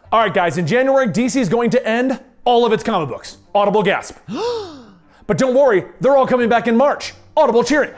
All right, guys, in January, DC is going to end all of its comic books. Audible gasp. But don't worry, they're all coming back in March. Audible cheering.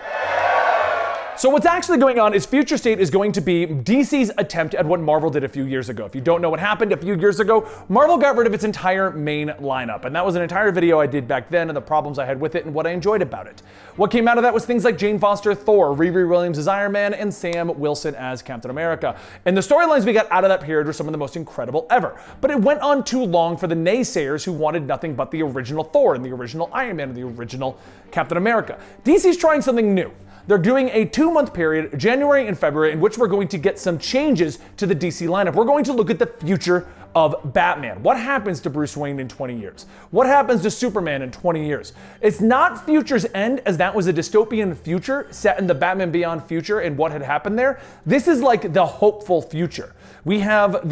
So what's actually going on is Future State is going to be DC's attempt at what Marvel did a few years ago. If you don't know what happened a few years ago, Marvel got rid of its entire main lineup. And that was an entire video I did back then and the problems I had with it and what I enjoyed about it. What came out of that was things like Jane Foster Thor, Riri Williams as Iron Man, and Sam Wilson as Captain America. And the storylines we got out of that period were some of the most incredible ever. But it went on too long for the naysayers who wanted nothing but the original Thor and the original Iron Man and the original Captain America. DC's trying something new. They're doing a 2-month period, January and February, in which we're going to get some changes to the DC lineup. We're going to look at the future of Batman. What happens to Bruce Wayne in 20 years? What happens to Superman in 20 years? It's not Future's End, as that was a dystopian future set in the Batman Beyond future and what had happened there. This is like the hopeful future. We have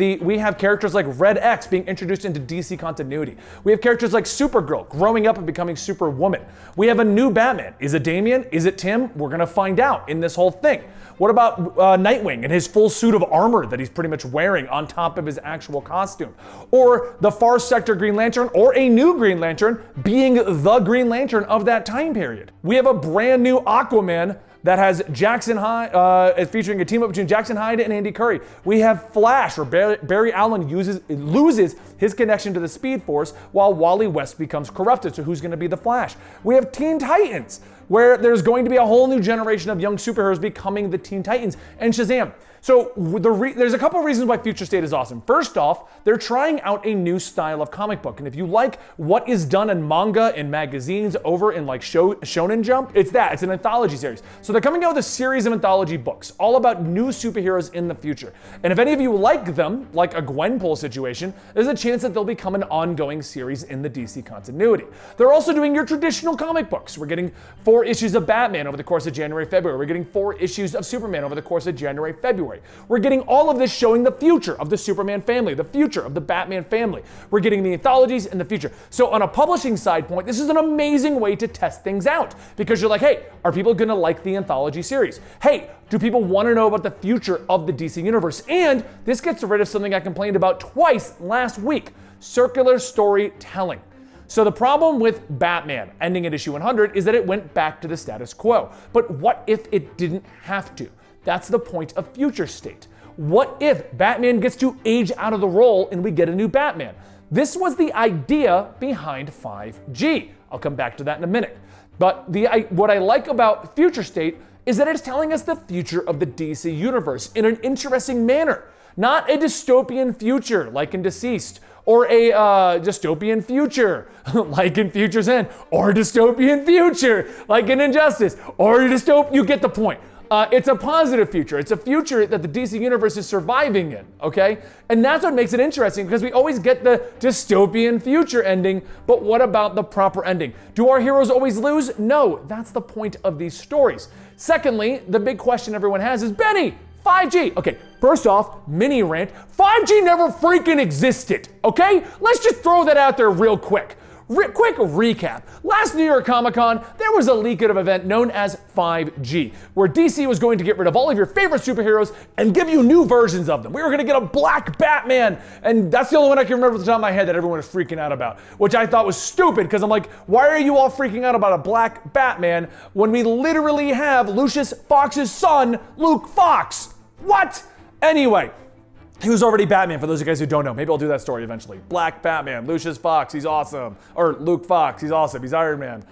characters like Red X being introduced into DC continuity. We have characters like Supergirl growing up and becoming Superwoman. We have a new Batman. Is it Damian? Is it Tim? We're gonna find out in this whole thing. What about Nightwing and his full suit of armor that he's pretty much wearing on top of his actual costume? Or the Far Sector Green Lantern, or a new Green Lantern being the Green Lantern of that time period. We have a brand new Aquaman that has Jackson Hyde, is featuring a team up between Jackson Hyde and Andy Curry. We have Flash, where Barry Allen loses his connection to the Speed Force while Wally West becomes corrupted. So who's gonna be the Flash? We have Teen Titans, where there's going to be a whole new generation of young superheroes becoming the Teen Titans, and Shazam. So there's a couple of reasons why Future State is awesome. First off, they're trying out a new style of comic book. And if you like what is done in manga and magazines over in like Shonen Jump, it's an anthology series. So they're coming out with a series of anthology books all about new superheroes in the future. And if any of you like them, like a Gwenpool situation, there's a chance that they'll become an ongoing series in the DC continuity. They're also doing your traditional comic books. We're getting 4 issues of Batman over the course of January, February. We're getting 4 issues of Superman over the course of January, February. We're getting all of this showing the future of the Superman family, the future of the Batman family. We're getting the anthologies and the future. So on a publishing side point, this is an amazing way to test things out because you're like, hey, are people gonna like the anthology series? Hey, do people wanna know about the future of the DC universe? And this gets rid of something I complained about twice last week, circular storytelling. So the problem with Batman ending at issue 100 is that it went back to the status quo. But what if it didn't have to? That's the point of Future State. What if Batman gets to age out of the role and we get a new Batman? This was the idea behind 5G. I'll come back to that in a minute. But what I like about Future State is that it's telling us the future of the DC universe in an interesting manner. Not a dystopian future like in Deceased, or a dystopian future like in Future's End, or a dystopian future like in Injustice, or a dystopian, you get the point. It's a positive future. It's a future that the DC universe is surviving in, okay? And that's what makes it interesting because we always get the dystopian future ending, but what about the proper ending? Do our heroes always lose? No, that's the point of these stories. Secondly, the big question everyone has is, Benny, 5G. Okay, first off, mini rant, 5G never freaking existed, okay? Let's just throw that out there real quick. Quick recap. Last New York Comic Con, there was a leak of an event known as 5G, where DC was going to get rid of all of your favorite superheroes and give you new versions of them. We were going to get a black Batman, and that's the only one I can remember off the top of my head that everyone was freaking out about, which I thought was stupid, because I'm like, why are you all freaking out about a black Batman when we literally have Lucius Fox's son, Luke Fox? What? Anyway. He was already Batman, for those of you guys who don't know. Maybe I'll do that story eventually. Black Batman, Lucius Fox, he's awesome. Or Luke Fox, he's awesome, he's Iron Man.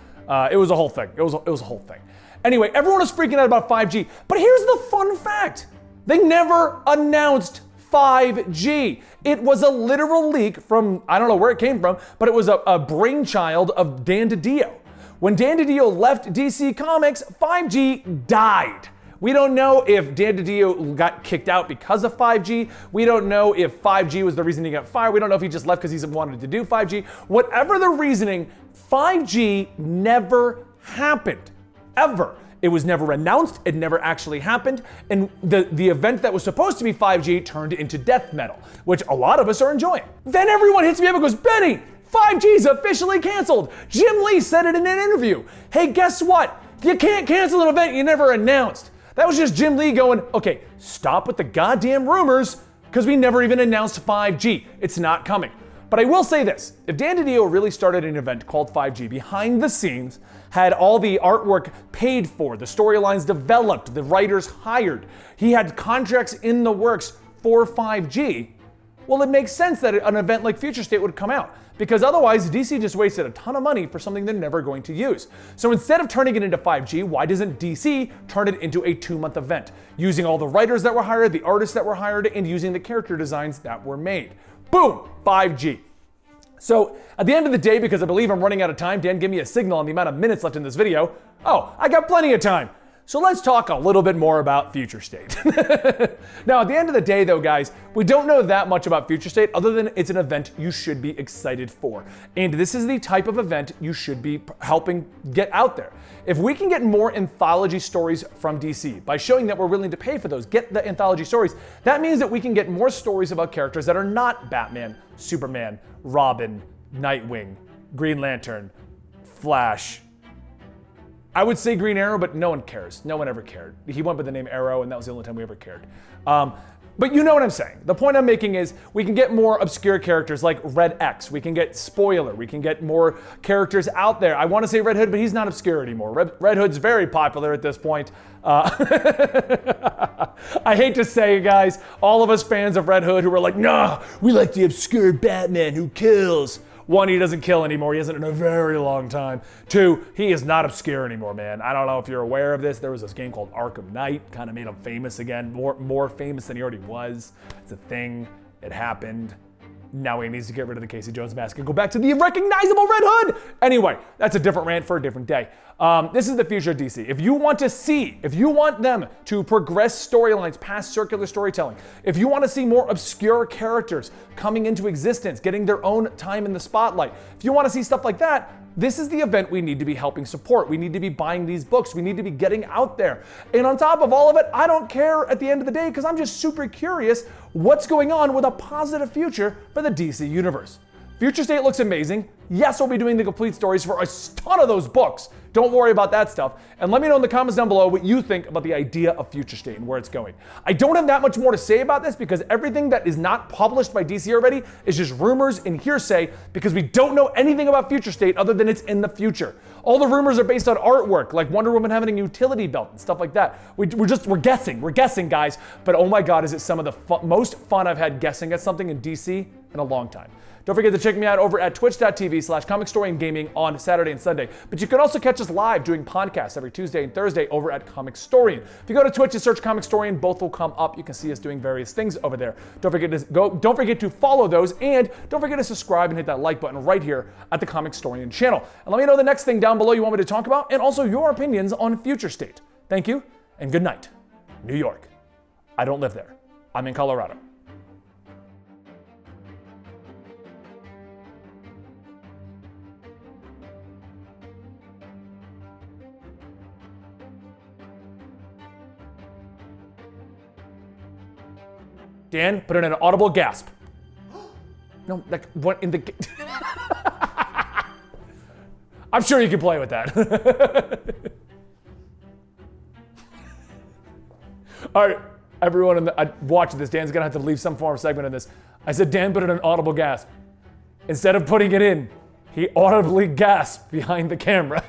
It was a whole thing. It was a whole thing. Anyway, everyone was freaking out about 5G. But here's the fun fact. They never announced 5G. It was a literal leak from, I don't know where it came from, but it was a brainchild of Dan DiDio. When Dan DiDio left DC Comics, 5G died. We don't know if Dan DiDio got kicked out because of 5G. We don't know if 5G was the reason he got fired. We don't know if he just left because he wanted to do 5G. Whatever the reasoning, 5G never happened, ever. It was never announced, it never actually happened, and the event that was supposed to be 5G turned into death metal, which a lot of us are enjoying. Then everyone hits me up and goes, Benny, 5G's officially canceled. Jim Lee said it in an interview. Hey, guess what? You can't cancel an event you never announced. That was just Jim Lee going, okay, stop with the goddamn rumors, because we never even announced 5G. It's not coming. But I will say this, if Dan DiDio really started an event called 5G behind the scenes, had all the artwork paid for, the storylines developed, the writers hired, he had contracts in the works for 5G, well, it makes sense that an event like Future State would come out, because otherwise DC just wasted a ton of money for something they're never going to use. So instead of turning it into 5G, why doesn't DC turn it into a 2-month event, using all the writers that were hired, the artists that were hired, and using the character designs that were made? Boom, 5G. So at the end of the day, because I believe I'm running out of time, Dan, give me a signal on the amount of minutes left in this video. Oh, I got plenty of time. So let's talk a little bit more about Future State. Now, at the end of the day, though, guys, we don't know that much about Future State other than it's an event you should be excited for. And this is the type of event you should be helping get out there. If we can get more anthology stories from DC by showing that we're willing to pay for those, get the anthology stories, that means that we can get more stories about characters that are not Batman, Superman, Robin, Nightwing, Green Lantern, Flash. I would say Green Arrow, but no one cares. No one ever cared. He went by the name Arrow, and that was the only time we ever cared. But you know what I'm saying. The point I'm making is we can get more obscure characters like Red X. We can get Spoiler. We can get more characters out there. I want to say Red Hood, but he's not obscure anymore. Red Hood's very popular at this point. I hate to say it, guys, all of us fans of Red Hood who were like, nah, we like the obscure Batman who kills. 1, he doesn't kill anymore. He hasn't in a very long time. 2, he is not obscure anymore, man. I don't know if you're aware of this. There was this game called Arkham Knight, kind of made him famous again, more famous than he already was. It's a thing. It happened. Now he needs to get rid of the Casey Jones mask and go back to the recognizable Red Hood. Anyway, that's a different rant for a different day. This is the future of DC. If you want them to progress storylines past circular storytelling, if you want to see more obscure characters coming into existence, getting their own time in the spotlight, if you want to see stuff like that, this is the event we need to be helping support. We need to be buying these books. We need to be getting out there. And on top of all of it, I don't care at the end of the day because I'm just super curious what's going on with a positive future for the DC universe. Future State looks amazing. Yes, we'll be doing the complete stories for a ton of those books. Don't worry about that stuff. And let me know in the comments down below what you think about the idea of Future State and where it's going. I don't have that much more to say about this because everything that is not published by DC already is just rumors and hearsay because we don't know anything about Future State other than it's in the future. All the rumors are based on artwork, like Wonder Woman having a utility belt and stuff like that. We're guessing, guys. But oh my God, is it some of the most fun I've had guessing at something in DC in a long time. Don't forget to check me out over at twitch.tv/Comicstorian Gaming on Saturday and Sunday. But you can also catch us live doing podcasts every Tuesday and Thursday over at Comicstorian. If you go to Twitch and search Comicstorian, both will come up. You can see us doing various things over there. Don't forget to follow those, and don't forget to subscribe and hit that like button right here at the Comicstorian channel. And let me know the next thing down below you want me to talk about, and also your opinions on Future State. Thank you, and good night. New York. I don't live there. I'm in Colorado. Dan, put in an audible gasp. No, like what in the... I'm sure you can play with that. All right, everyone watching this, Dan's gonna have to leave some form of segment in this. I said Dan put in an audible gasp. Instead of putting it in, he audibly gasped behind the camera.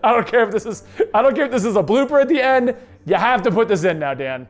I don't care if this is a blooper at the end. You have to put this in now, Dan.